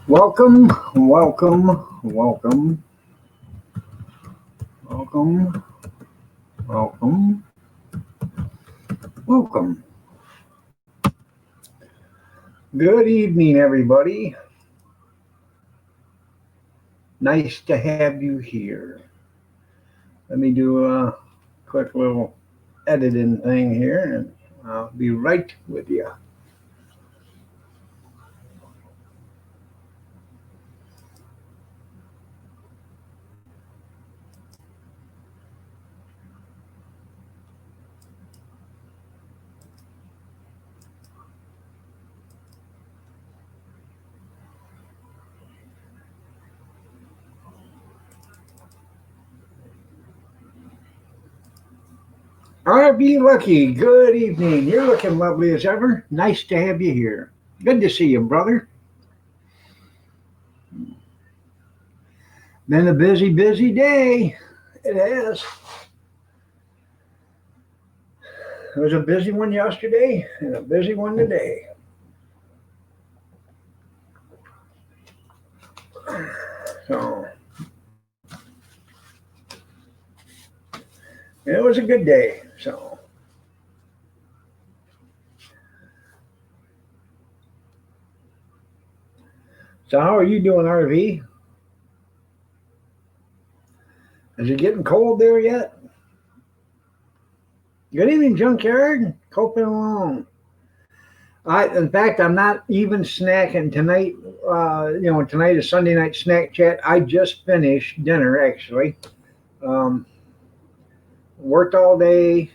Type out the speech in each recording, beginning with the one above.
Welcome, welcome, welcome, welcome, welcome, welcome. Good evening, everybody. Nice to have you here. Let me do a quick little editing thing here and I'll be right with you. RB Lucky, good evening. You're looking lovely as ever. Nice to have you here. Good to see you, brother. Been a busy, busy day. It has. It was a busy one yesterday and a busy one today. So it was a good day. So how are you doing, RV? Is it getting cold there yet? Good evening, Junkyard. Coping along. In fact, I'm not even snacking tonight. Tonight is Sunday night snack chat. I just finished dinner, actually. Um, Worked all day.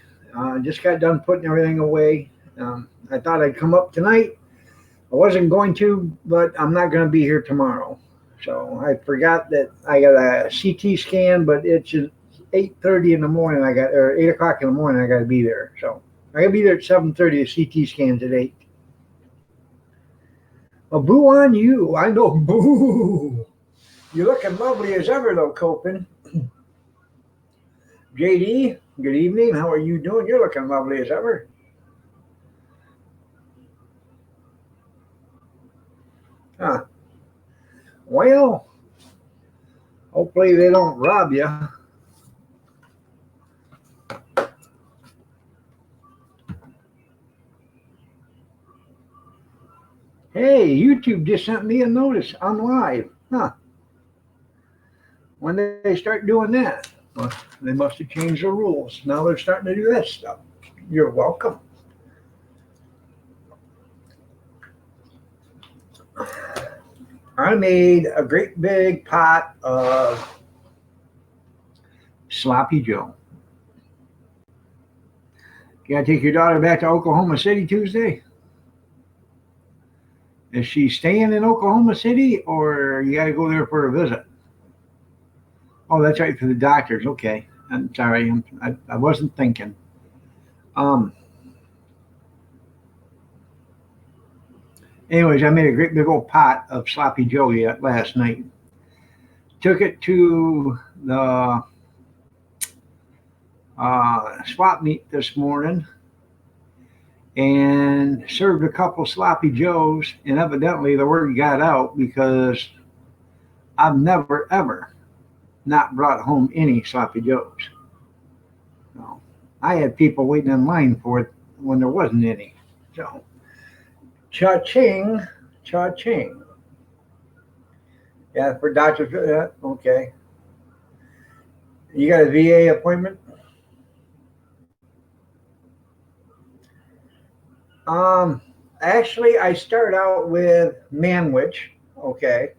Just got done putting everything away. I thought I'd come up tonight. I wasn't going to, but I'm not going to be here tomorrow. So I forgot that I got a CT scan, but it's 8:30 in the morning. Or 8 o'clock in the morning. I got to be there. So I got to be there at 7:30. The CT scan's at 8. Well, boo on you. I know, boo. You're looking lovely as ever, though, Copin. JD, good evening. How are you doing? You're looking lovely as ever. Huh. Well, hopefully they don't rob you. Hey, YouTube just sent me a notice on live. Huh. When they start doing that? Well, they must have changed the rules. Now they're starting to do that stuff. You're welcome. I made a great big pot of Sloppy Joe. You gotta take your daughter back to Oklahoma City Tuesday? Is she staying in Oklahoma City or you gotta go there for a visit? Oh, that's right, for the doctors. Okay. I'm sorry. I wasn't thinking. Um, Anyways, I made a great big old pot of Sloppy Joe last night. Took it to the swap meet this morning and served a couple Sloppy Joes. And evidently the word got out because I've never, ever not brought home any Sloppy Joes. No. I had people waiting in line for it when there wasn't any. So, cha-ching, cha-ching. Yeah, for doctors, okay. You got a VA appointment? Actually, I start out with Manwich. Okay.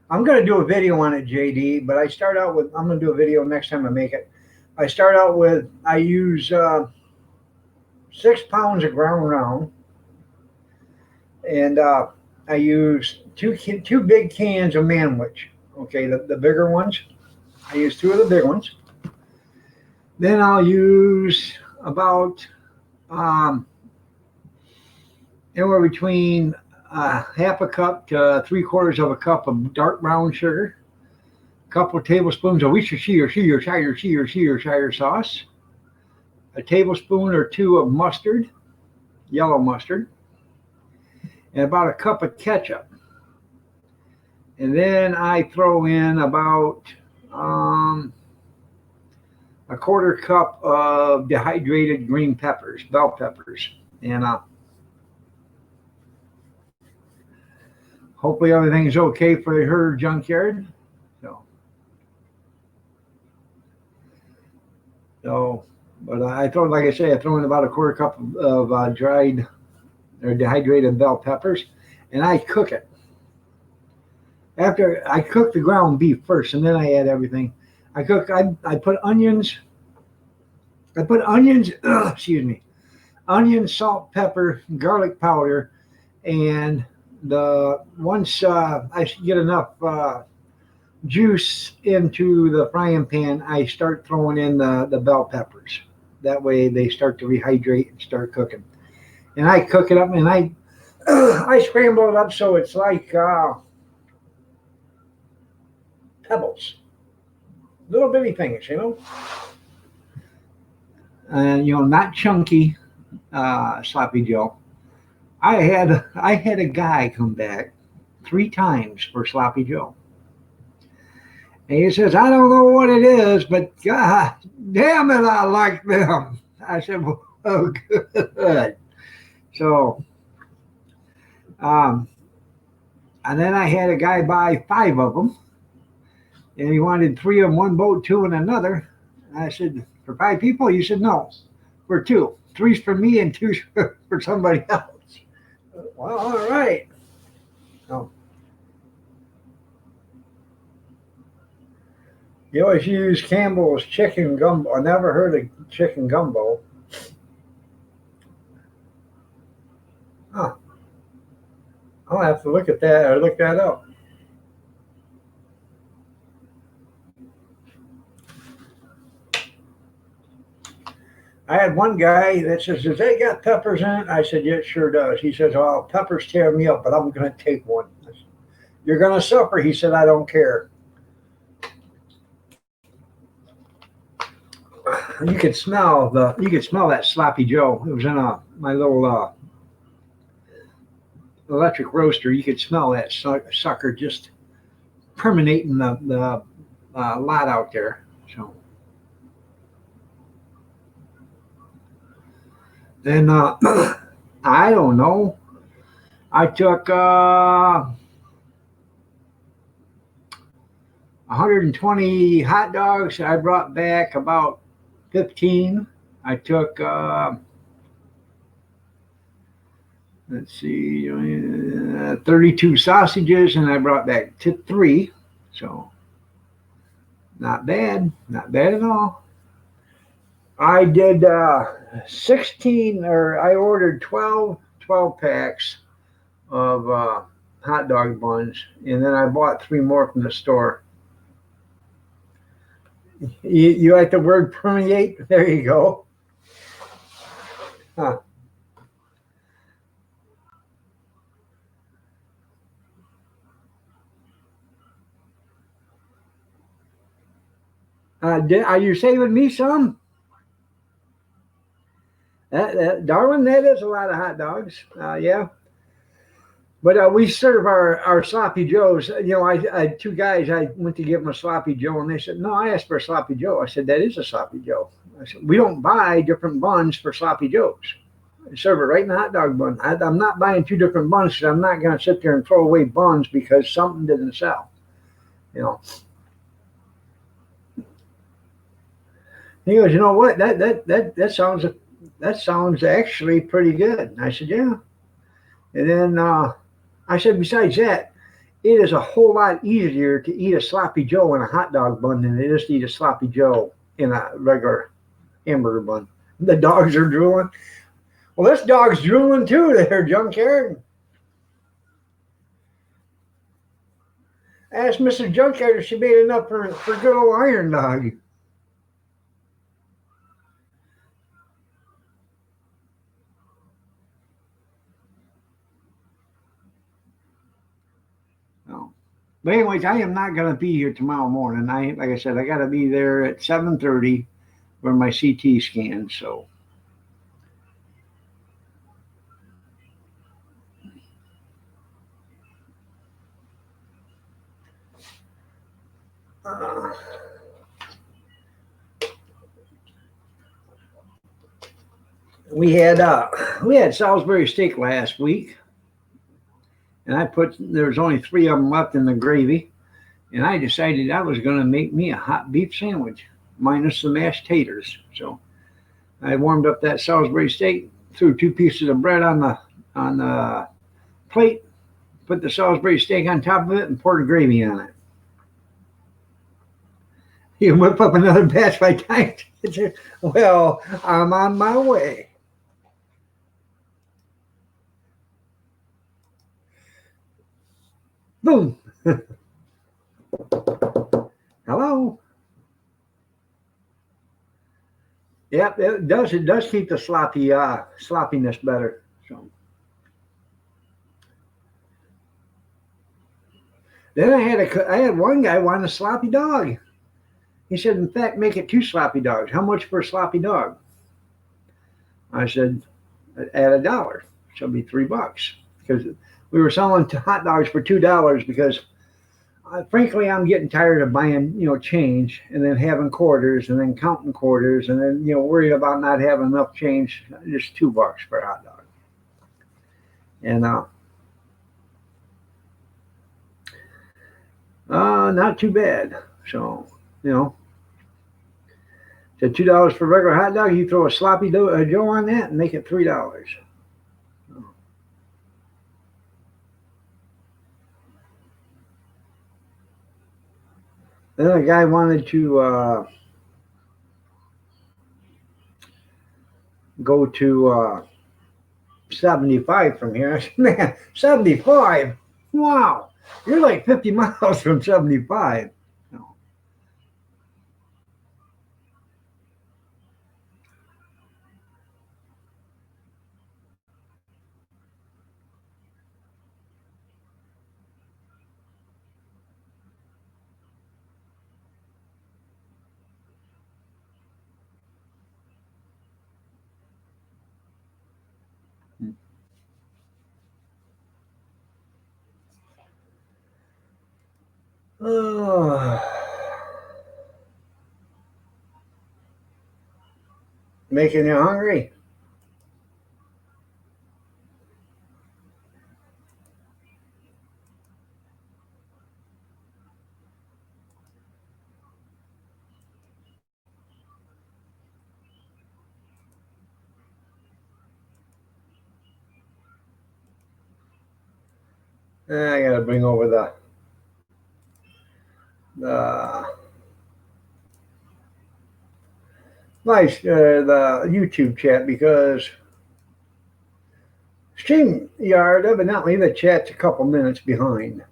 I'm going to do a video on it, JD, but I'm going to do a video next time I make it. I start out with, I use 6 pounds of ground round, and I use two big cans of Manwich. Okay, the bigger ones. I use 2 of the big ones. Then I'll use about anywhere between half a cup to 3/4 of a cup of dark brown sugar, a couple of tablespoons of Worcestershire sauce, a tablespoon or 2 of mustard, yellow mustard, and about a cup of ketchup. And then I throw in about a quarter cup of dehydrated green peppers, bell peppers. And hopefully everything's okay for her junkyard. So, so but I throw, like I say, I throw in about a quarter cup of dried or dehydrated bell peppers, and I cook it. After I cook the ground beef first, and then I add everything. I put onions. I put onions. Excuse me. Onion, salt, pepper, garlic powder, and the once I get enough juice into the frying pan, I start throwing in the bell peppers. That way they start to rehydrate and start cooking. And I cook it up, and I scramble it up so it's like pebbles, little bitty things, and not chunky sloppy Joe. I had a guy come back 3 times for sloppy Joe. And he says, I don't know what it is, but God damn it, I like them. I said, well, oh, good. So, um, and then I had a guy buy 5 of them, and he wanted 3 on one boat, 2 in another. I said, for 5 people? He said, no, for 2. 3's for me and 2's for somebody else. Well, all right. Oh. You always use Campbell's chicken gumbo. I never heard of chicken gumbo. Huh. I'll have to look at that or look that up. I had one guy that says, does that got peppers in it? I said, yeah, it sure does. He says, oh, peppers tear me up, but I'm going to take one. Said, you're going to suffer. He said, I don't care. You could smell that sloppy Joe. It was in my little electric roaster. You could smell that sucker just permeating the lot out there. So then I don't know. I took 120 hot dogs. I brought back about 15. I took let's see, 32 sausages, and I brought back 3. So not bad at all. I did 16, or I ordered 12 packs of hot dog buns, and then I bought 3 more from the store. You like the word permeate? There you go. Huh. Are you saving me some? Darwin, that is a lot of hot dogs. Yeah. But we serve our sloppy joes. I had 2 guys. I went to give them a sloppy joe, and they said, "No, I asked for a sloppy joe." I said, "That is a sloppy joe." I said, "We don't buy different buns for sloppy joes. I serve it right in the hot dog bun. I'm not buying 2 different buns because I'm not going to sit there and throw away buns because something didn't sell." He goes, "You know what? That sounds actually pretty good." And I said, "Yeah." And then I said, besides that, it is a whole lot easier to eat a sloppy Joe in a hot dog bun than it is to eat a sloppy Joe in a regular hamburger bun. The dogs are drooling. Well, this dog's drooling too there, Junkyard. I asked Mrs. Junkyard if she made enough for good old Iron Dog. No. But anyways, I am not going to be here tomorrow morning. Like I said, I got to be there at 7:30 for my CT scan. So Uh, we had Salisbury steak last week, and there's only 3 of them left in the gravy, and I decided I was going to make me a hot beef sandwich minus the mashed taters. So I warmed up that Salisbury steak, threw 2 pieces of bread on the plate, put the Salisbury steak on top of it, and poured the gravy on it. You whip up another batch by time. Well, I'm on my way. Boom. Hello. Yep, it does. It does keep the sloppiness better. So then I had one guy want a sloppy dog. He said, in fact, make it 2 sloppy dogs. How much for a sloppy dog? I said, add $1. So it'll be $3 because we were selling hot dogs for $2 because frankly, I'm getting tired of buying, change and then having quarters and then counting quarters and then, worrying about not having enough change. Just $2 for a hot dog. And not too bad. So, so $2 for a regular hot dog. You throw a sloppy Joe on that and make it $3. Then a guy wanted to go to 75 from here. I said, man, 75? Wow. You're like 50 miles from 75. No. Oh, making you hungry? I got to bring over the the YouTube chat because StreamYard, evidently the chat's a couple minutes behind.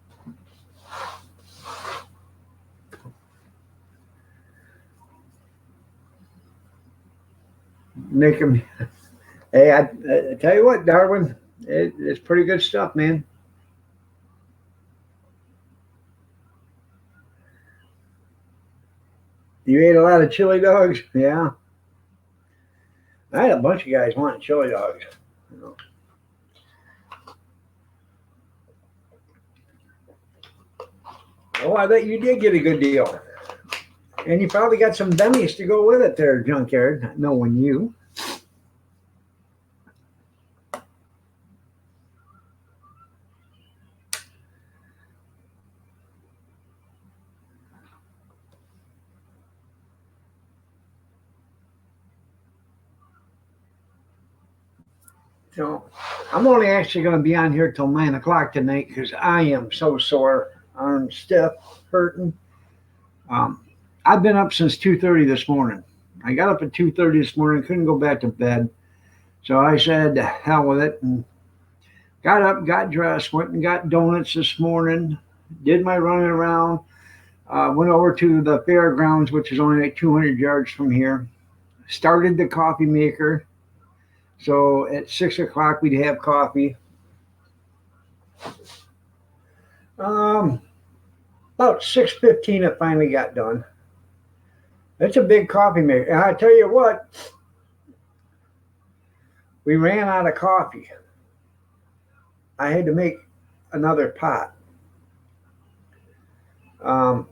Make them. Hey, I tell you what, Darwin, it's pretty good stuff, man. You ate a lot of chili dogs? Yeah. I had a bunch of guys wanting chili dogs. Oh, I bet you did get a good deal. And you probably got some dummies to go with it there, Junkyard, knowing you. So I'm only actually going to be on here till 9 o'clock tonight because I am so sore. I'm stiff, hurting. Um, I've been up since 2:30 this morning. I got up at 2:30 this morning, couldn't go back to bed. So I said, hell with it, and got up, got dressed, went and got donuts this morning, did my running around, went over to the fairgrounds, which is only like 200 yards from here, started the coffee maker. So at 6 o'clock, we'd have coffee. Um, about 6:15, it finally got done. It's a big coffee maker. And I tell you what, we ran out of coffee. I had to make another pot. Um,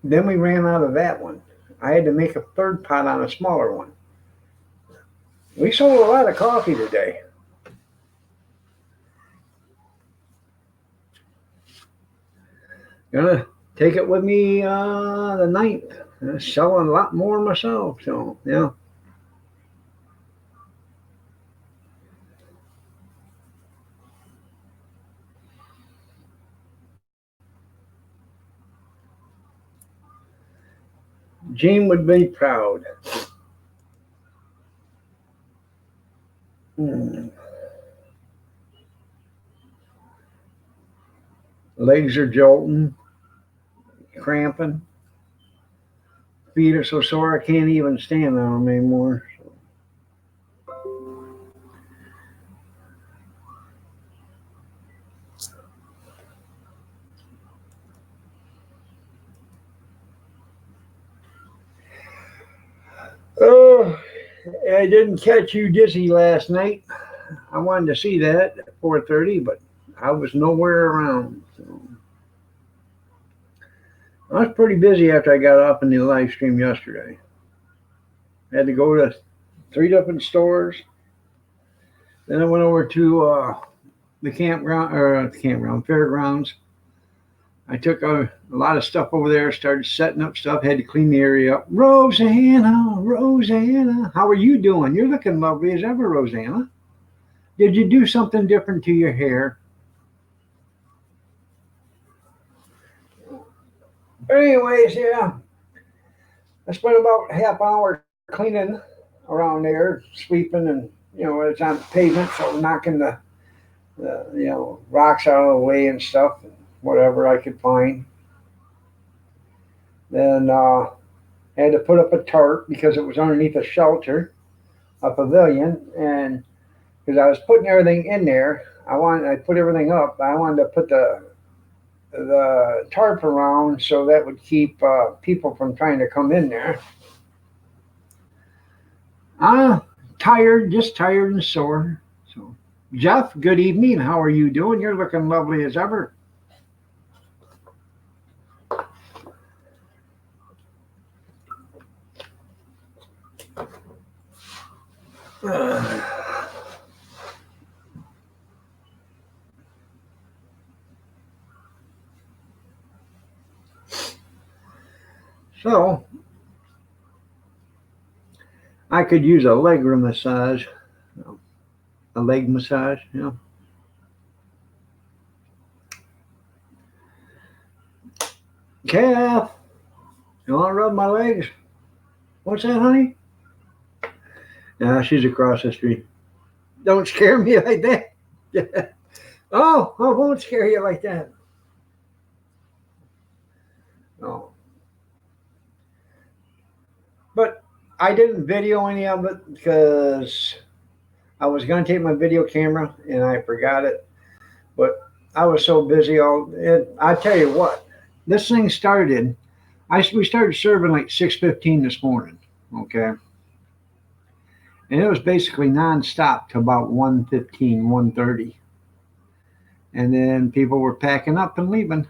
Then we ran out of that one. I had to make a third pot on a smaller one. We sold a lot of coffee today. Gonna take it with me the 9th. Selling a lot more myself. So yeah. Gene would be proud. Legs are jolting, cramping. Feet are so sore I can't even stand on them anymore. Oh, I didn't catch you dizzy last night. I wanted to see that at 4:30, but I was nowhere around. So I was pretty busy after I got off in the live stream yesterday. I had to go to 3 different stores. Then I went over to the campground or the campground fairgrounds. I took a lot of stuff over there, started setting up stuff, had to clean the area up. Rosanna, Rosanna, how are you doing? You're looking lovely as ever, Rosanna. Did you do something different to your hair? But anyways, yeah, I spent about half hour cleaning around there, sweeping, and it's on pavement, so knocking the rocks out of the way and stuff, and whatever I could find. Then I had to put up a tarp because it was underneath a shelter, a pavilion, and because I was putting everything in there, I put everything up. I wanted to put the tarp around so that would keep people from trying to come in there. Tired, just tired and sore. So, Jeff, good evening. How are you doing? You're looking lovely as ever. So, I could use a leg massage. A leg massage, Calf, you want to rub my legs? What's that, honey? Nah, she's across the street. Don't scare me like that. Oh, I won't scare you like that. No. But I didn't video any of it because I was going to take my video camera and I forgot it. But I was so busy. I tell you what, this thing started. We started serving like 6:15 this morning. Okay. And it was basically nonstop to about 1:15, 1:30. And then people were packing up and leaving.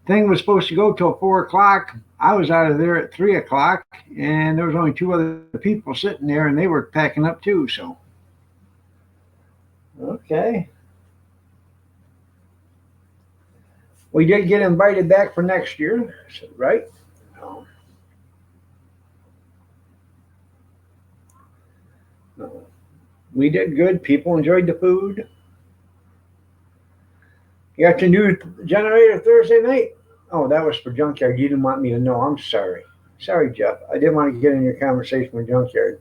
Thing was supposed to go till 4 o'clock. I was out of there at 3 o'clock, and there was only 2 other people sitting there, and they were packing up too. So, okay, we did get invited back for next year, right? No. No. We did good. People enjoyed the food. You got your new generator Thursday night? Oh, that was for Junkyard. You didn't want me to know. I'm sorry. Sorry, Jeff. I didn't want to get in your conversation with Junkyard.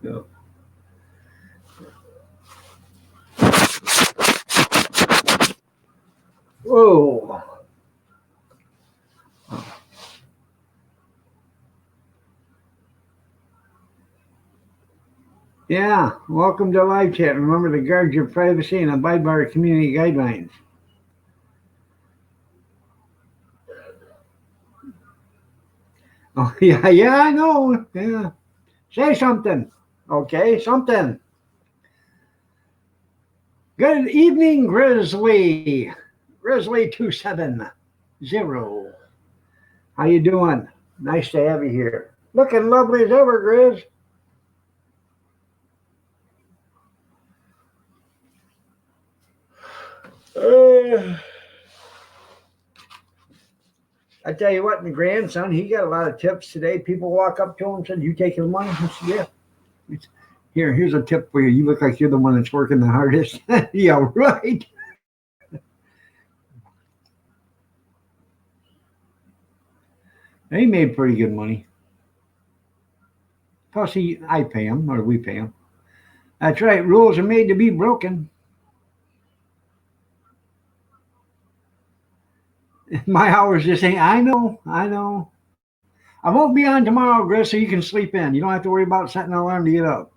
No. Whoa. Yeah, welcome to live chat. Remember to guard your privacy and abide by our community guidelines. Oh, yeah, I know. Yeah. Say something. Okay, something. Good evening, Grizzly. Grizzly 270. How you doing? Nice to have you here. Looking lovely as ever, Grizz. I tell you what, my grandson, he got a lot of tips today. People walk up to him and said, "You taking money?" I said, "Yeah." Here's a tip for you. You look like you're the one that's working the hardest. Yeah, right. He made pretty good money. Plus, I pay him, or we pay him. That's right. Rules are made to be broken. My hours just ain't. I know. I know. I won't be on tomorrow, Chris, so you can sleep in. You don't have to worry about setting an alarm to get up.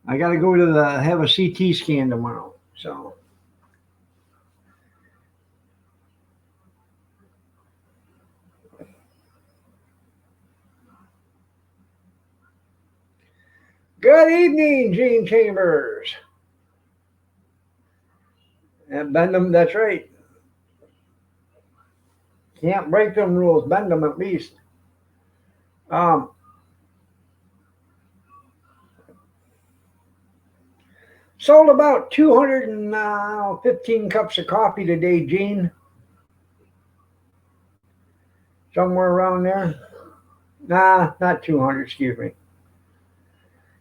I got to go to have a CT scan tomorrow. So. Good evening, Gene Chambers. And bend them, that's right. Can't break them rules, bend them at least. Sold about 215 cups of coffee today, Gene. Somewhere around there. Nah, not 200, excuse me.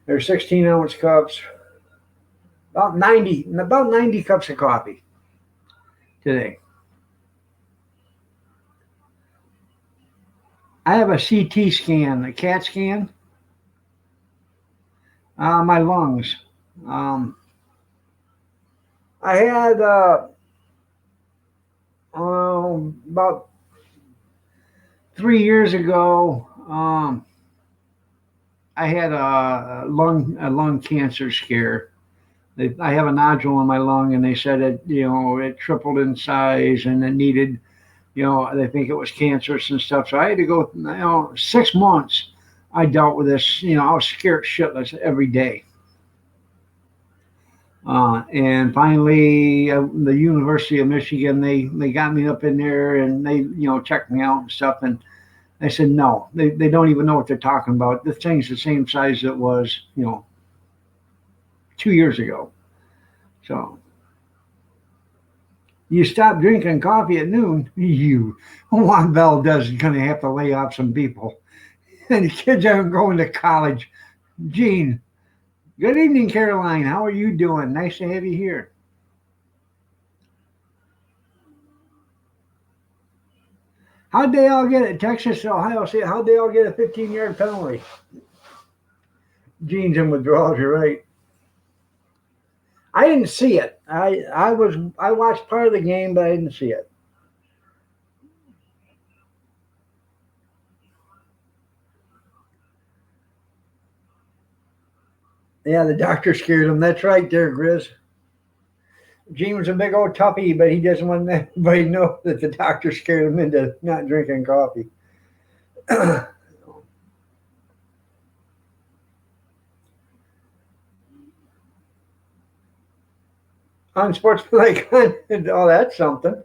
They're 16-ounce cups. About 90 cups of coffee today. I have a CT scan, a CAT scan. My lungs. I had about 3 years ago. I had a lung cancer scare. I have a nodule in my lung, and they said it tripled in size, and it needed, they think it was cancerous and stuff. So I had to go, 6 months. I dealt with this. I was scared shitless every day. And finally, the University of Michigan, they got me up in there, and they checked me out and stuff. And I said, no, they don't even know what they're talking about. The thing's the same size it was, 2 years ago. So you stop drinking coffee at noon, Juan Valdez is going to have to lay off some people. And the kids aren't going to college. Gene, good evening, Caroline. How are you doing? Nice to have you here. How'd they all get it? Texas, Ohio State, how'd they all get a 15-yard penalty? Gene's in withdrawals, you're right. I didn't see it. I watched part of the game, but I didn't see it. Yeah, the doctor scared him. That's right there, Grizz. Gene was a big old toughie, but he doesn't want anybody to know that the doctor scared him into not drinking coffee. Unsportsmanlike conduct. Oh, that's something.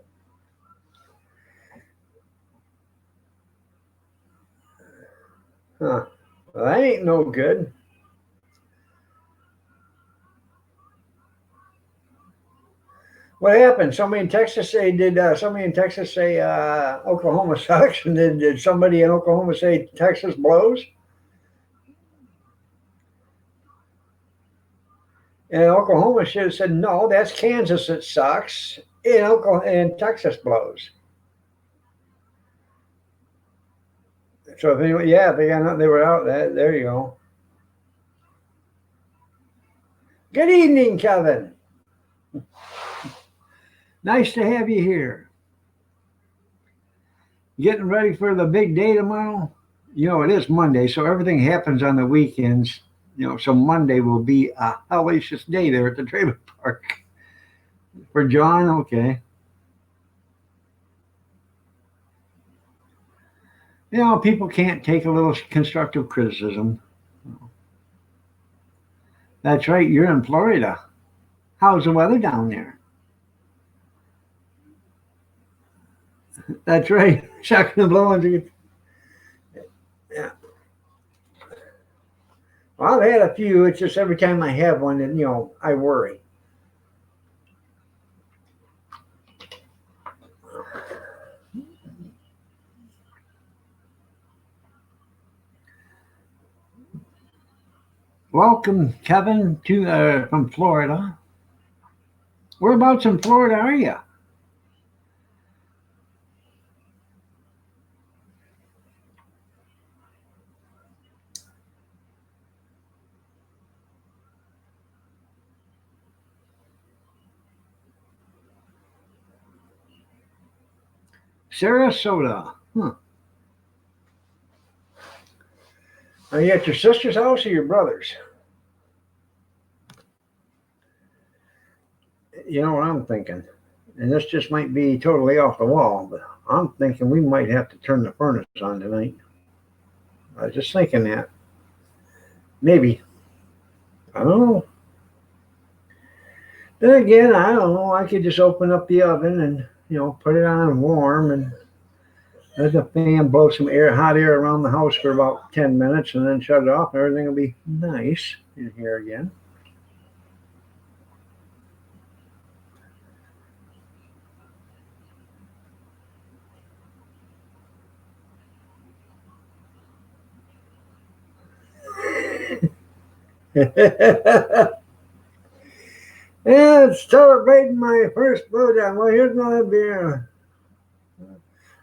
Huh. Well, that ain't no good. What happened? Somebody in Texas say Oklahoma sucks, and then did somebody in Oklahoma say Texas blows? And Oklahoma should have said no. That's Kansas that sucks, and Texas blows. So if anyone, yeah, they were out. There you go. Good evening, Kevin. Nice to have you here. Getting ready for the big day tomorrow? It is Monday, so everything happens on the weekends. So Monday will be a hellacious day there at the trailer park. For John, okay. People can't take a little constructive criticism. That's right, you're in Florida. How's the weather down there? That's right. Shocking and blowing. Yeah. Well, I've had a few. It's just every time I have one, and I worry. Welcome, Kevin, to from Florida. Whereabouts in Florida are you? Sarasota. Huh. Are you at your sister's house or your brother's? You know what I'm thinking, and this just might be totally off the wall, but I'm thinking we might have to turn the furnace on tonight. I was just thinking that. Maybe. I don't know. Then again, I don't know. I could just open up the oven and put it on warm and let the fan blow some hot air around the house for about 10 minutes, and then shut it off. Everything will be nice in here again. Yeah, it's celebrating my first blowjob. Well, here's another beer.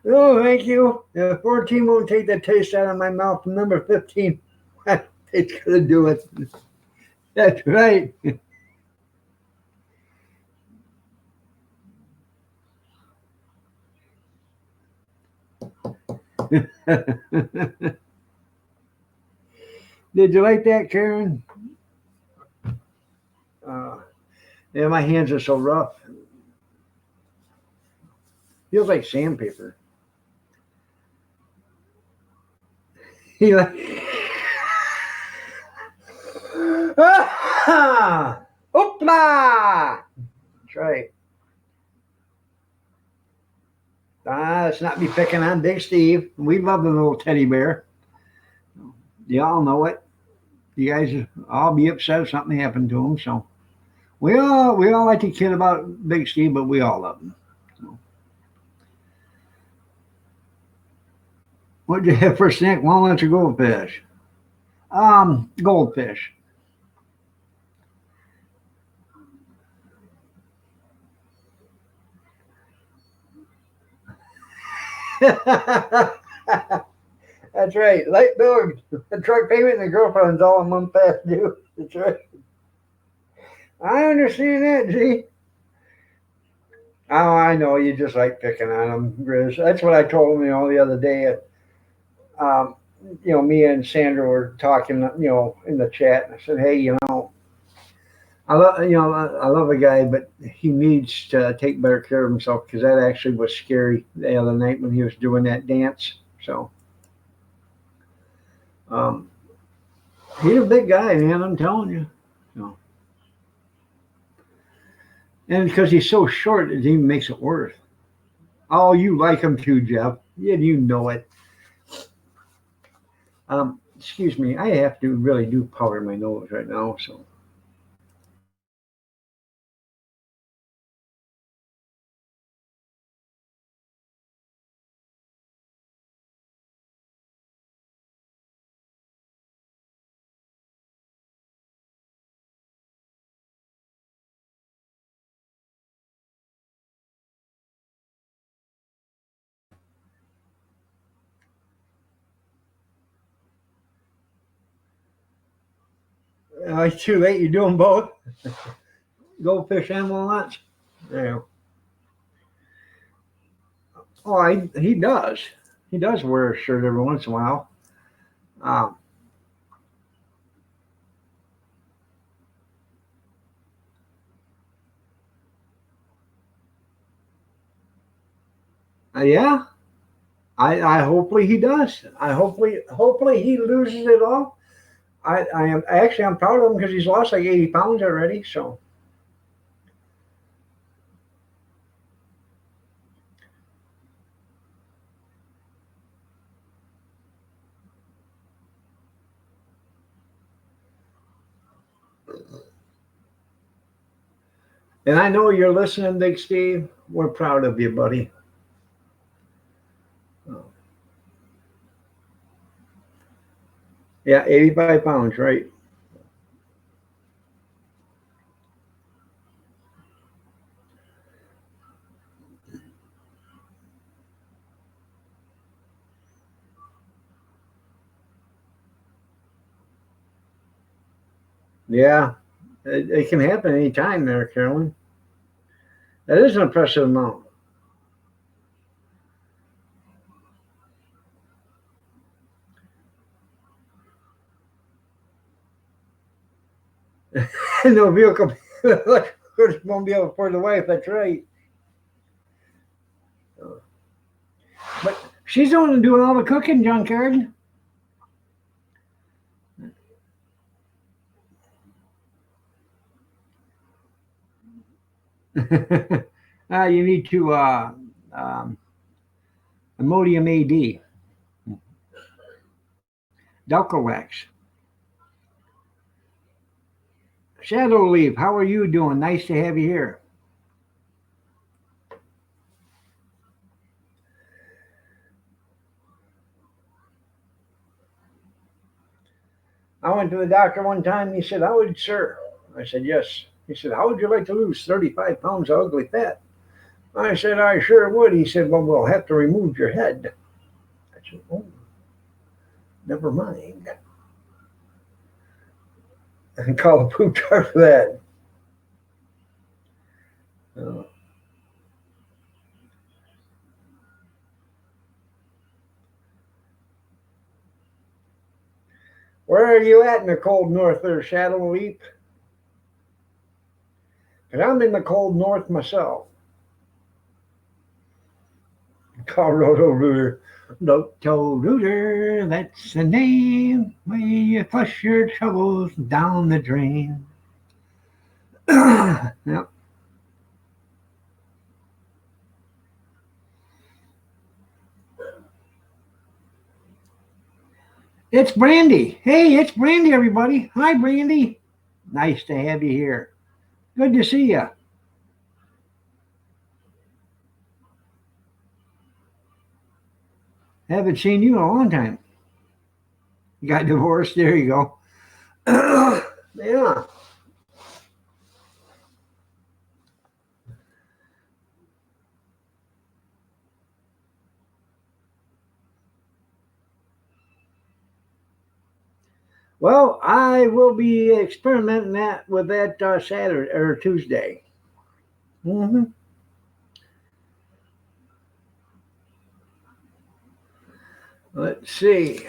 Oh, thank you. 14 won't take the taste out of my mouth. Number 15, it's going to do it. That's right. Did you like that, Karen? Uh, yeah, my hands are so rough. Feels like sandpaper. He like, ah, oopla. That's right. Let's not be picking on Big Steve. We love the little teddy bear. Y'all know it. You guys all be upset if something happened to him. So we all like to kid about Big Steve, but we all love him. So, what'd you have for a snack? Walnuts or goldfish? Goldfish. That's right. Light bill, the truck payment, and the girlfriend's all in one past due. That's right. I understand that, G. Oh, I know you just like picking on him, Grizz. That's what I told him, the other day. Um, me and Sandra were talking, in the chat, and I said, "Hey, I love a guy, but he needs to take better care of himself because that actually was scary the other night when he was doing that dance." So, um, he's a big guy, man. I'm telling you. So, and because he's so short, it even makes it worse. Oh, you like him too, Jeff? Yeah, you know it. Excuse me, I have to really do powder my nose right now, so. It's too late. You're doing both. Goldfish and walnuts. Yeah. Oh, he does. He does wear a shirt every once in a while. Um, yeah. I hopefully he does. Hopefully he loses it all. I am actually I'm proud of him because he's lost like 80 pounds already. So And I know you're listening, Big Steve. We're proud of you, buddy. Yeah, 85 pounds, right? Yeah, it can happen anytime there, Carolyn. That is an impressive amount. No vehicle won't be able for the wife. That's right. But she's the one doing all the cooking, John Carden. You need to um, Imodium AD, Delcolex. Shadow Leaf, how are you doing? Nice to have you here. I went to the doctor one time. He said, "How would, sir?" I said, "Yes." He said, "How would you like to lose 35 pounds of ugly fat?" I said, "I sure would." He said, "Well, we'll have to remove your head." I said, "Oh, never mind." And call a poop jar for that. Uh, where are you at in the cold north there, Shadow Leap? Because I'm in the cold north myself. Colorado Rooter. Roto Rooter, that's the name. Where you flush your troubles down the drain. Yep. It's Brandy. Hey, it's Brandy, everybody. Hi, Brandy. Nice to have you here. Good to see you. Haven't seen you in a long time. You got divorced. There you go. Yeah. Well, I will be experimenting that with that Saturday or Tuesday. Hmm. Let's see.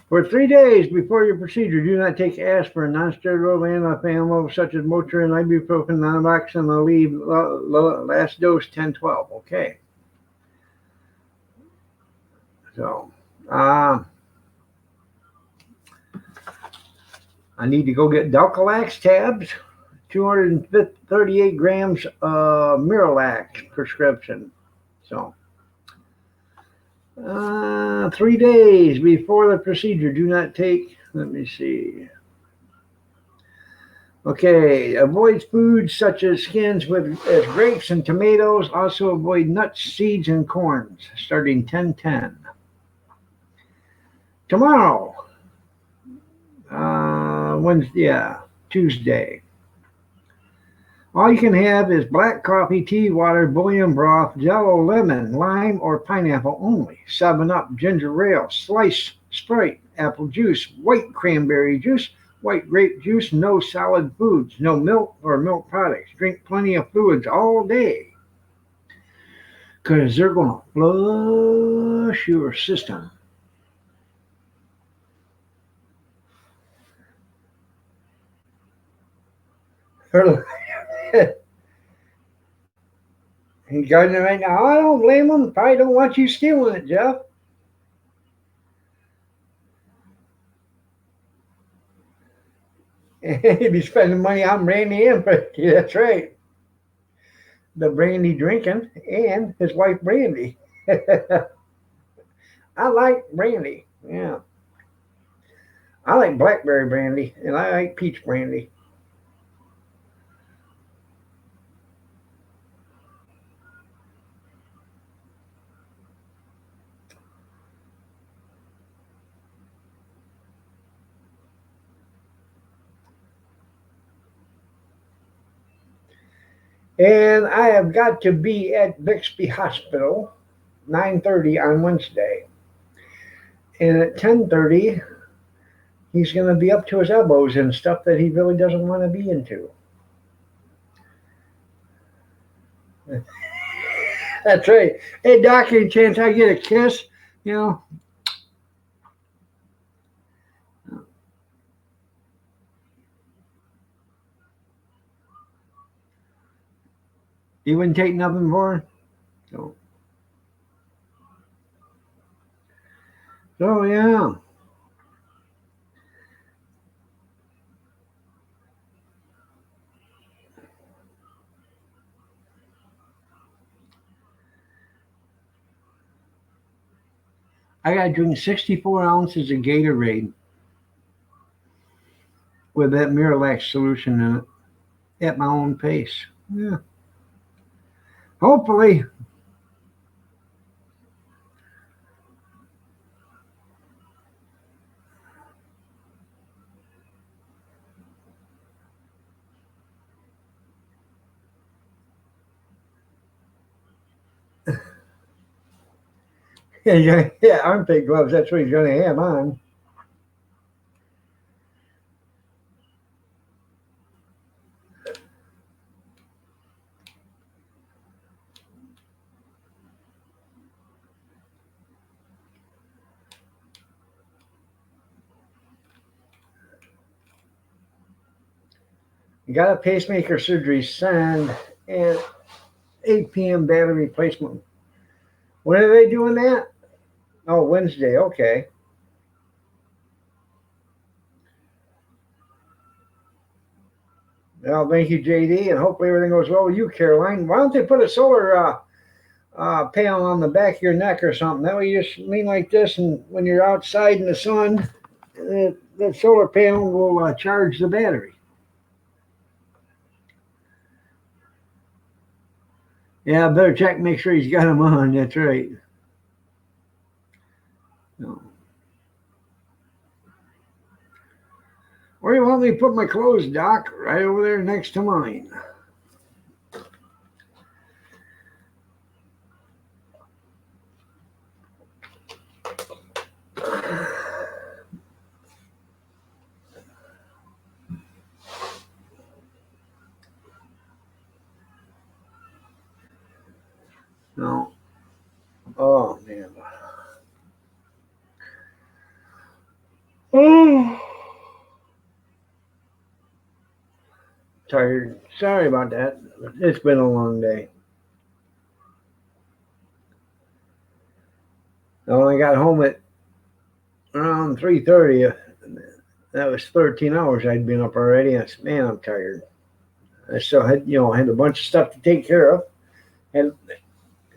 For 3 days before your procedure, do not take aspirin, non-steroidal anti-inflammatory such as Motrin, ibuprofen, naproxen, Aleve, last dose 10-12. Okay. So, I need to go get Delcolax tabs, 238 grams of Miralax prescription. So, 3 days before the procedure, do not take, let me see. Okay, avoid foods such as skins as grapes and tomatoes. Also avoid nuts, seeds, and corns starting 10-10. Tomorrow, Wednesday, yeah, Tuesday. All you can have is black coffee, tea, water, bouillon broth, jello, lemon, lime, or pineapple only. 7-Up, ginger ale, sliced Sprite, apple juice, white cranberry juice, white grape juice, no solid foods, no milk or milk products. Drink plenty of fluids all day because they're going to flush your system. He's gardening right now. I don't blame him. Probably don't want you stealing it, Jeff. He'd be spending money on brandy and whiskey. That's right. The brandy drinking and his wife Brandy. I like brandy. Yeah. I like blackberry brandy and I like peach brandy. And I have got to be at Bixby Hospital 9:30 on Wednesday. And at 10:30 he's going to be up to his elbows in stuff that he really doesn't want to be into. That's right. Hey, doc, any chance I get a kiss? You know, you wouldn't take nothing for her? So, so yeah. I got to drink 64 ounces of Gatorade with that Miralax solution in it at my own pace. Yeah. Hopefully. Yeah, yeah, armpit gloves. That's what he's going to have on. Got a pacemaker surgery signed and 8 p.m. battery replacement. When are they doing that? Oh, Wednesday. Okay. Well, thank you, JD, and hopefully everything goes well with you, Caroline. Why don't they put a solar panel on the back of your neck or something? That way you just lean like this, and when you're outside in the sun, the solar panel will charge the battery. Yeah, better check, make sure he's got them on. That's right. No. Where do you want me to put my clothes, Doc? Right over there next to mine. No. Oh, man. Oh, tired. Sorry about that. It's been a long day. I only got home at around 3:30. That was 13 hours I'd been up already. I said, man, I'm tired. I still had, had a bunch of stuff to take care of. And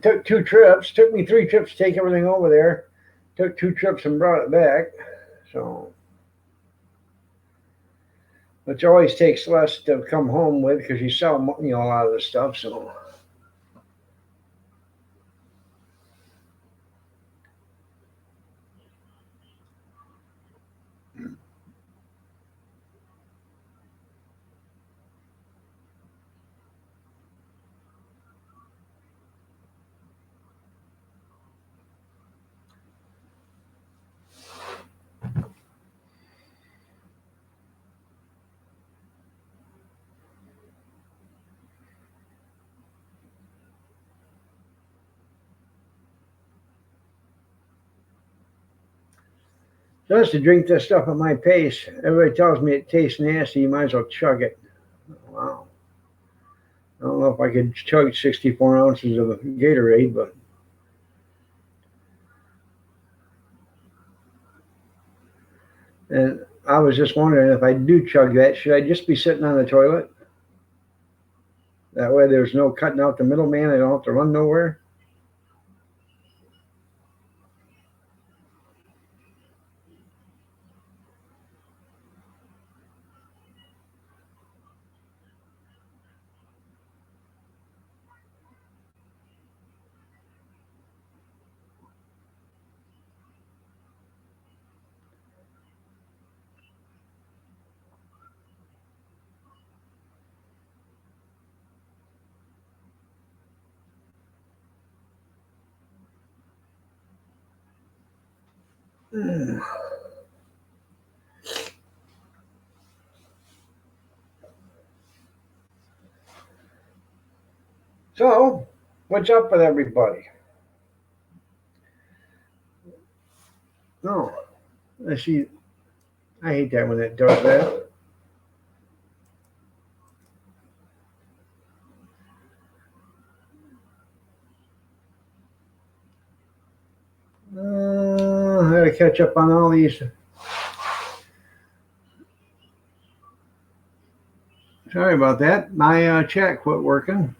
took 2 trips. Took me 3 trips to take everything over there. Took 2 trips and brought it back. So, which always takes less to come home with because you sell, a lot of the stuff. So, just to drink this stuff at my pace. Everybody tells me it tastes nasty. You might as well chug it. Wow. I don't know if I could chug 64 ounces of Gatorade, but and I was just wondering if I do chug that, should I just be sitting on the toilet? That way there's no cutting out the middleman. I don't have to run nowhere. So, what's up with everybody? No, I see. I hate that when it does that. I gotta catch up on all these. Sorry about that. My chat quit working.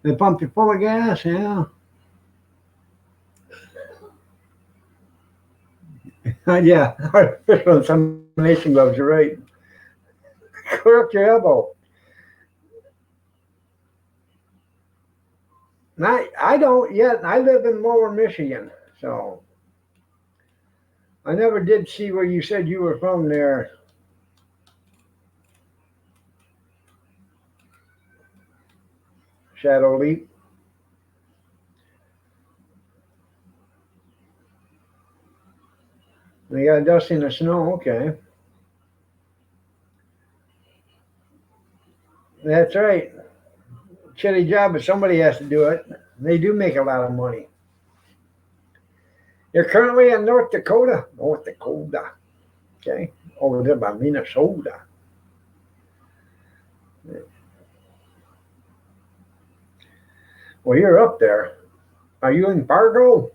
They pump you full of gas, yeah. Yeah, artificial insemination gloves, you're right. Correct your elbow. And I don't yet. I live in Lower Michigan, so I never did see where you said you were from there. Shadow Leap. They got dust in the snow. Okay, that's right. Shitty job, but somebody has to do it. They do make a lot of money. You're currently in North Dakota. North Dakota. Okay, over there by Minnesota. Well, you're up there. Are you in Fargo?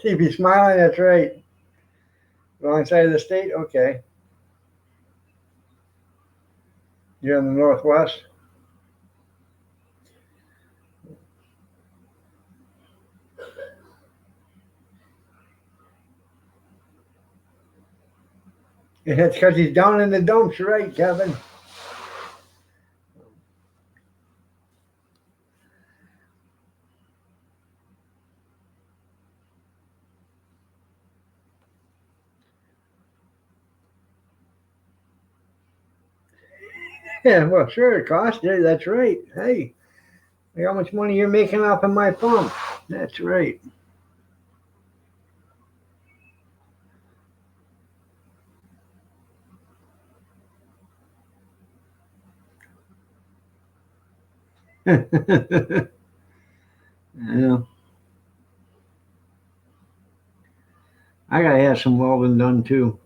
She'd be smiling. That's right. Wrong side of the state. Okay, you're in the Northwest. It's because he's down in the dumps, right, Kevin? Yeah, well, sure, it costs you. That's right. Hey, look how much money you're making off of my pump. That's right. Yeah, I gotta have some welding done too.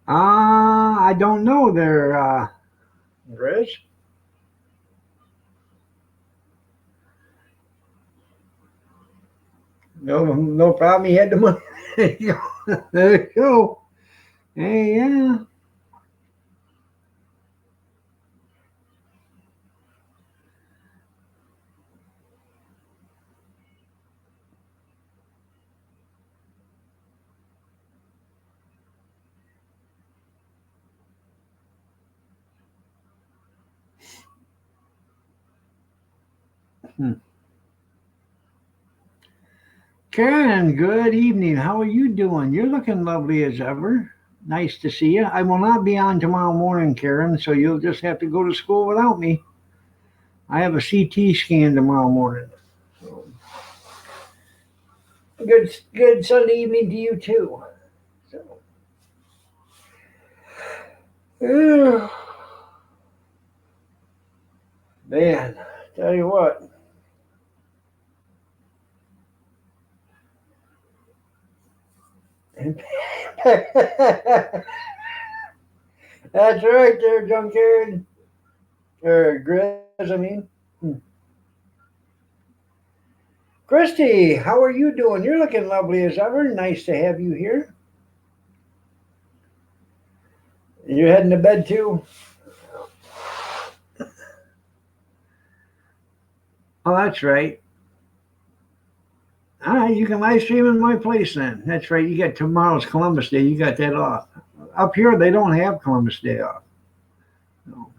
I don't know there, Riz. No, no problem. He had the money. There you go. There you go. Hey, yeah. Hmm. Karen, good evening. How are you doing? You're looking lovely as ever. Nice to see you. I will not be on tomorrow morning, Karen, so you'll just have to go to school without me. I have a CT scan tomorrow morning. So, good Sunday evening to you too. So, yeah, man, tell you what. That's right there, Junkyard. Or Grizz, I mean. Hmm. Christy, how are you doing? You're looking lovely as ever. Nice to have you here. You're heading to bed too? Oh, that's right. All right, you can live stream in my place then. That's right. You got tomorrow's Columbus Day. You got that off. Up here, they don't have Columbus Day off. No.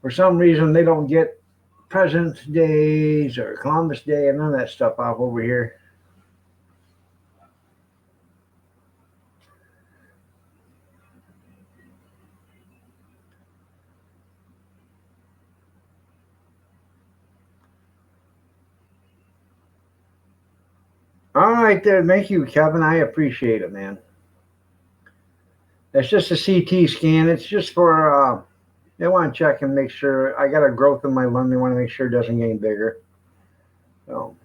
For some reason, they don't get President's Days or Columbus Day and none of that stuff off over here. All right, there. Thank you, Kevin. I appreciate it, man. That's just a CT scan. It's just for they want to check and make sure I got a growth in my lung. They want to make sure it doesn't get any bigger. So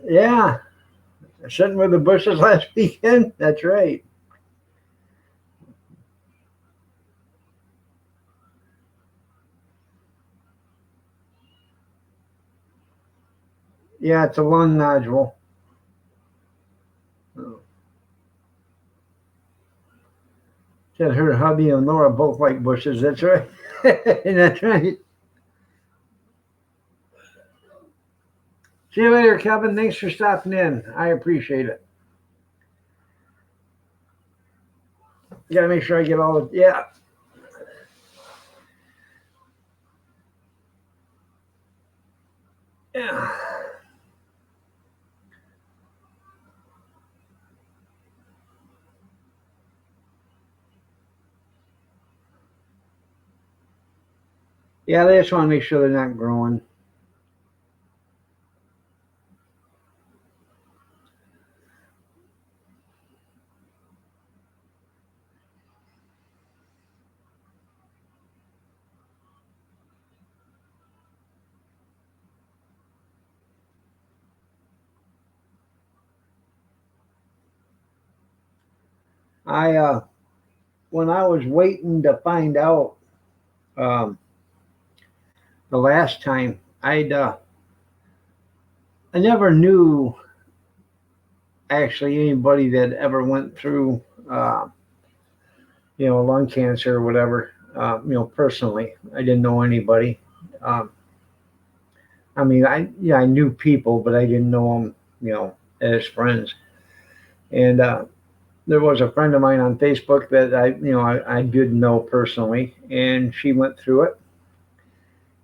yeah, sitting with the bushes last weekend. That's right. Yeah, it's a lung nodule. Said her hubby and Laura both like bushes. That's right. That's right. See you later, Kevin. Thanks for stopping in. I appreciate it. You gotta make sure I get all of yeah. Yeah. Yeah, they just want to make sure they're not growing. I when I was waiting to find out um, the last time, I never knew actually anybody that ever went through lung cancer or whatever. Personally, I didn't know anybody. Um, I mean, I knew people, but I didn't know them, as friends. And there was a friend of mine on Facebook that I did know personally, and she went through it.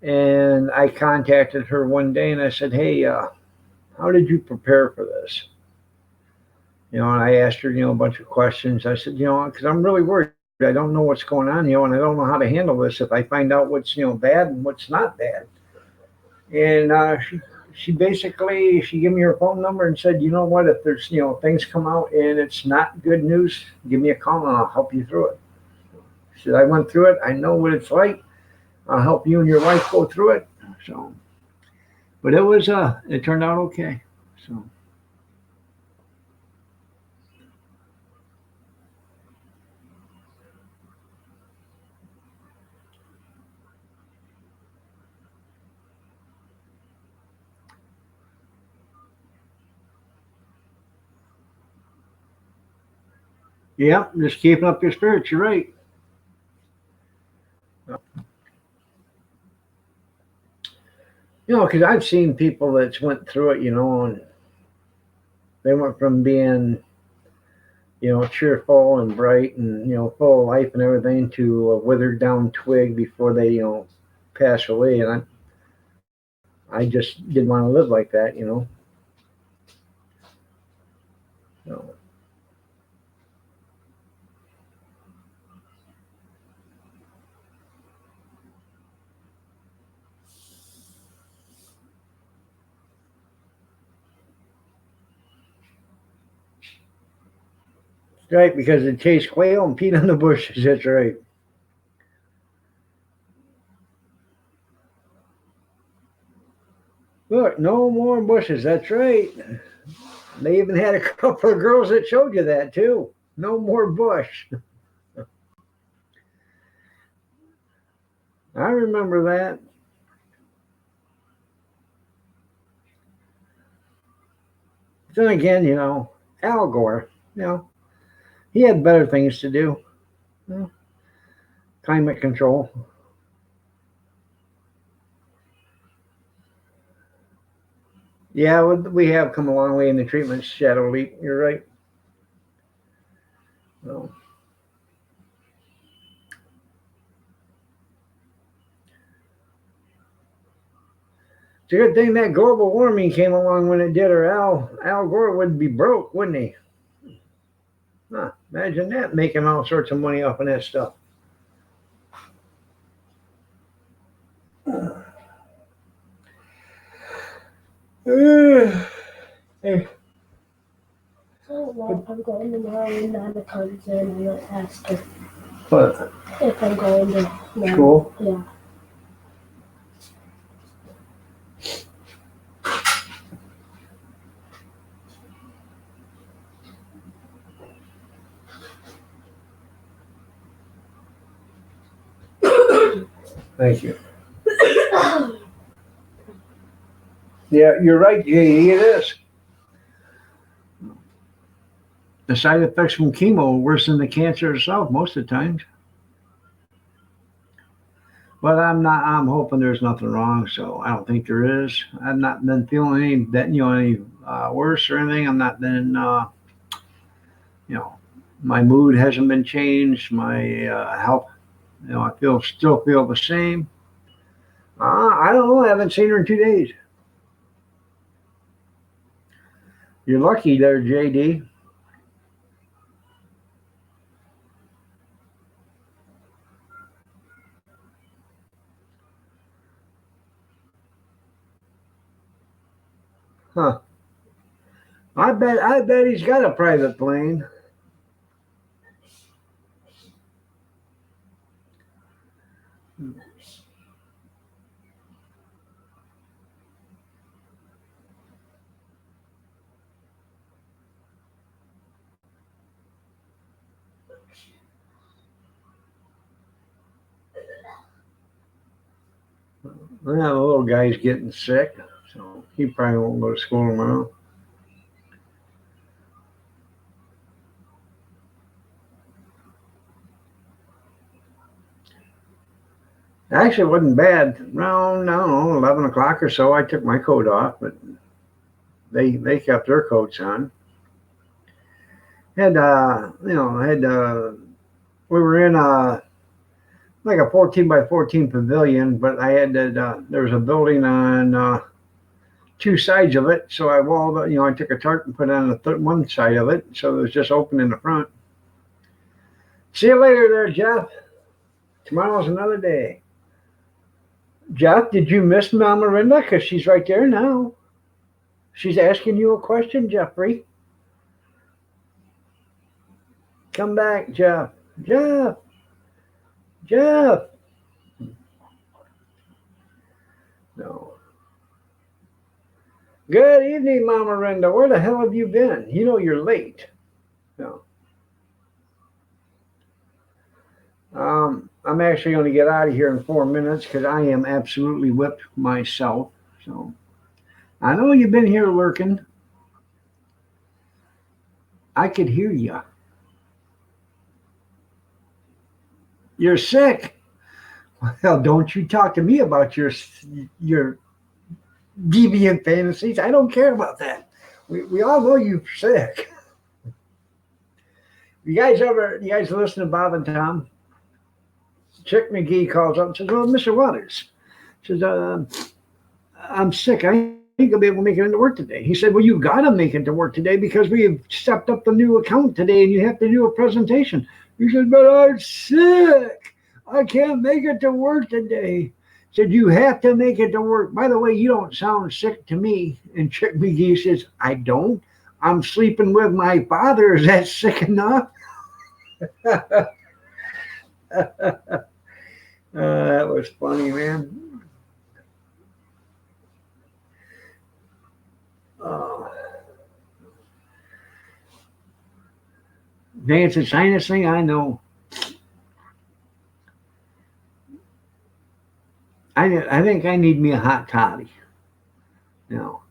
And I contacted her one day, and I said, "Hey, how did you prepare for this?" And I asked her, a bunch of questions. I said, because I'm really worried. I don't know what's going on, and I don't know how to handle this if I find out what's, bad and what's not bad. And she basically she gave me her phone number and said, you know what, if there's things come out and it's not good news, give me a call and I'll help you through it. She said, I went through it. I know what it's like. I'll help you and your wife go through it. So, but it turned out okay. So, yeah, just keeping up your spirits. You're right. No, because I've seen people that went through it, and they went from being, cheerful and bright and, full of life and everything to a withered down twig before they, pass away. And I just didn't want to live like that. So, right, because they chase quail and peed on the bushes. That's right. Look, no more bushes. That's right. They even had a couple of girls that showed you that too. No more bush. I remember that. Then again, Al Gore, he had better things to do. Climate control. Yeah, we have come a long way in the treatment, Shadow Leap. You're right. So, it's a good thing that global warming came along when it did, or Al Gore would be broke, wouldn't he? Huh, imagine that, making all sorts of money off of that stuff. Hey. So well, I'm going tomorrow and Nana comes in, I'm gonna ask her What? if I'm going to School? Yeah. Thank you. Yeah, you're right, JD, it is. The side effects from chemo are worse than the cancer itself most of the times. But I'm hoping there's nothing wrong, so I don't think there is. I've not been feeling any worse or anything. I'm not been, you know, my mood hasn't been changed. My health, I still feel the same. I don't know. I haven't seen her in 2 days. You're lucky there, JD. Huh. I bet he's got a private plane. Well, the little guy's getting sick, so he probably won't go to school tomorrow. Actually, it wasn't bad. Around, I don't know, 11 o'clock or so, I took my coat off, but they kept their coats on. Had, we were in like a 14 by 14 pavilion, but there was a building on two sides of it. So I took a tarp and put it on one side of it. So it was just open in the front. See you later there, Jeff. Tomorrow's another day. Jeff, did you miss Mama Linda? Because she's right there now. She's asking you a question, Jeffrey. Come back, Jeff. Jeff. No. Good evening, Mama Linda. Where the hell have you been? You know you're late. No. I'm actually going to get out of here in 4 minutes because I am absolutely whipped myself. So I know you've been here lurking. I could hear you. You're sick. Well, don't you talk to me about your deviant fantasies. I don't care about that. We all know you're sick. You guys listen to Bob and Tom? Chick McGee calls up and says, "Well, Mr. Waters," says, "I'm sick. I ain't gonna be able to make it into work today." He said, "Well, you gotta make it to work today because we have stepped up the new account today and you have to do a presentation." He said, "But I'm sick. I can't make it to work today." Said, "You have to make it to work. By the way, you don't sound sick to me." And Chick McGee says, "I don't. I'm sleeping with my father. Is that sick enough?" That was funny, man. Uh, It's a sinus thing, I know. I think I need me a hot toddy. You know,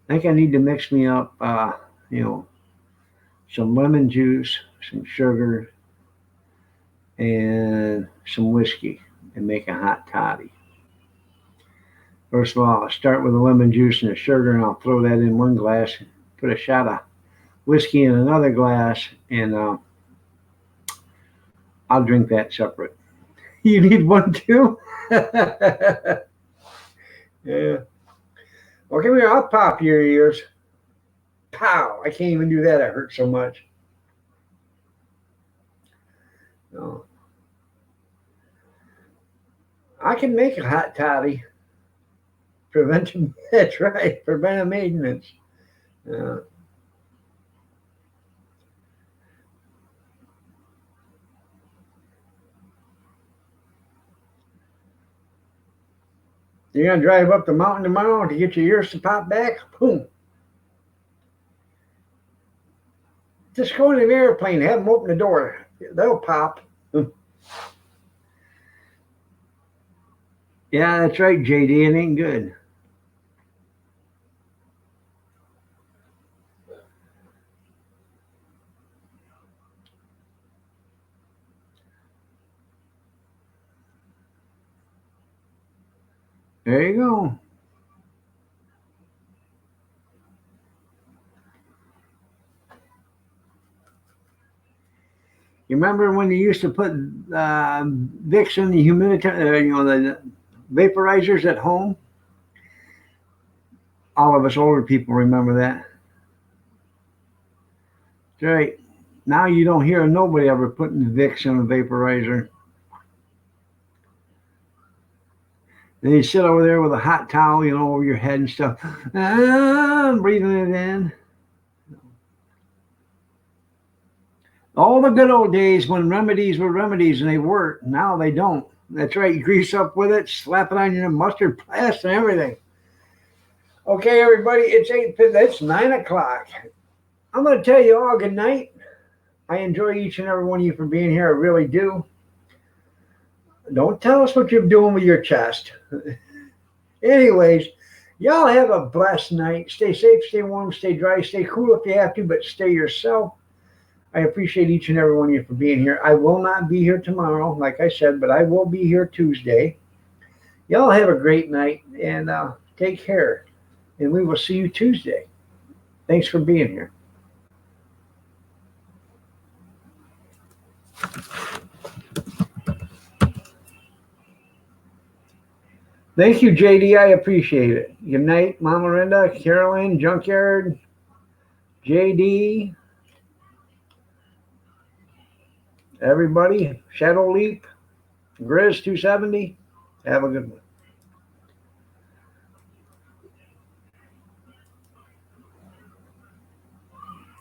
I think I need to mix me up, you know, some lemon juice, some sugar, and some whiskey and make a hot toddy. First of all, I'll start with the lemon juice and the sugar, and I'll throw that in one glass, put a shot of whiskey in another glass, and I'll drink that separate. You need one too? Yeah. Well, come here. I'll pop your ears. Pow! I can't even do that. It hurts so much. No. I can make a hot toddy. Preventive. That's right. Preventive maintenance. Uh, you're gonna drive up the mountain tomorrow to get your ears to pop back? Boom. Just go in an airplane. Have them open the door. They'll pop. Yeah, that's right, JD. It ain't good. There you go. You remember when you used to put Vicks in the humidifier, the vaporizers at home? All of us older people remember that. That's right. Now you don't hear nobody ever putting Vicks in a vaporizer. Then you sit over there with a hot towel, over your head and stuff, breathing it in. All the good old days when remedies were remedies and they worked. Now they don't. That's right. You grease up with it, slap it on your mustard plaster and everything. Okay, everybody, it's 8:50. It's 9 o'clock. I'm going to tell you all good night. I enjoy each and every one of you for being here. I really do. Don't tell us what you're doing with your chest. Anyways, y'all have a blessed night. Stay safe, stay warm, stay dry, stay cool if you have to, but stay yourself. I appreciate each and every one of you for being here. I will not be here tomorrow, like I said, but I will be here Tuesday. Y'all have a great night and take care. And we will see you Tuesday. Thanks for being here. Thank you, JD. I appreciate it. Good night, Mama Linda, Carolyn, Junkyard, JD, everybody. Shadow Leap, Grizz 270. Have a good one.